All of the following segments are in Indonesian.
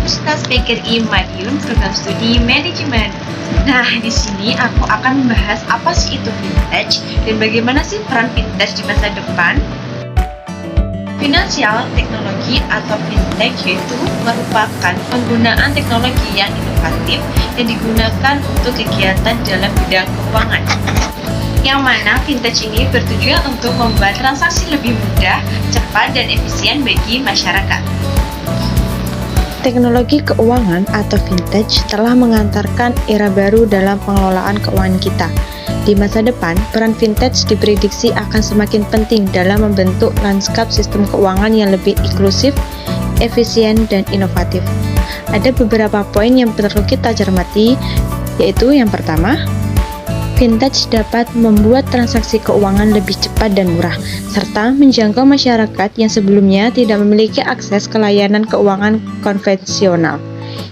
Universitas PGRI Madiun, program studi manajemen. Nah, di sini aku akan membahas apa sih itu vintage dan bagaimana sih peran vintage di masa depan. Financial teknologi atau vintage yaitu merupakan penggunaan teknologi yang inovatif yang digunakan untuk kegiatan dalam bidang keuangan. Yang mana vintage ini bertujuan untuk membuat transaksi lebih mudah, cepat, dan efisien bagi masyarakat. Teknologi keuangan atau vintage telah mengantarkan era baru dalam pengelolaan keuangan kita. Di masa depan, peran vintage diprediksi akan semakin penting dalam membentuk lanskap sistem keuangan yang lebih inklusif, efisien, dan inovatif. Ada beberapa poin yang perlu kita cermati, yaitu yang pertama, vintage dapat membuat transaksi keuangan lebih cepat dan murah, serta menjangkau masyarakat yang sebelumnya tidak memiliki akses ke layanan keuangan konvensional.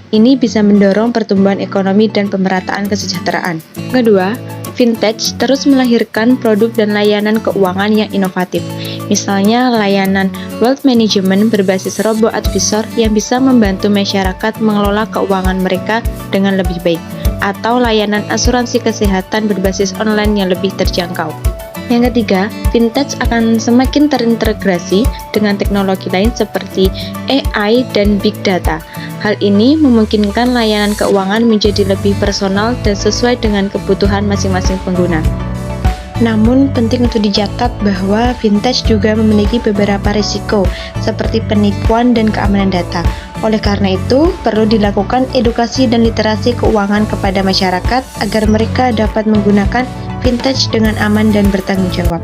Ini bisa mendorong pertumbuhan ekonomi dan pemerataan kesejahteraan. Kedua, vintage terus melahirkan produk dan layanan keuangan yang inovatif. Misalnya, layanan wealth management berbasis robo advisor yang bisa membantu masyarakat mengelola keuangan mereka dengan lebih baik, atau layanan asuransi kesehatan berbasis online yang lebih terjangkau. Yang ketiga, vintage akan semakin terintegrasi dengan teknologi lain seperti AI dan Big Data. Hal ini memungkinkan layanan keuangan menjadi lebih personal dan sesuai dengan kebutuhan masing-masing pengguna. Namun, penting untuk dicatat bahwa vintage juga memiliki beberapa risiko, seperti penipuan dan keamanan data. Oleh karena itu, perlu dilakukan edukasi dan literasi keuangan kepada masyarakat agar mereka dapat menggunakan vintage dengan aman dan bertanggung jawab.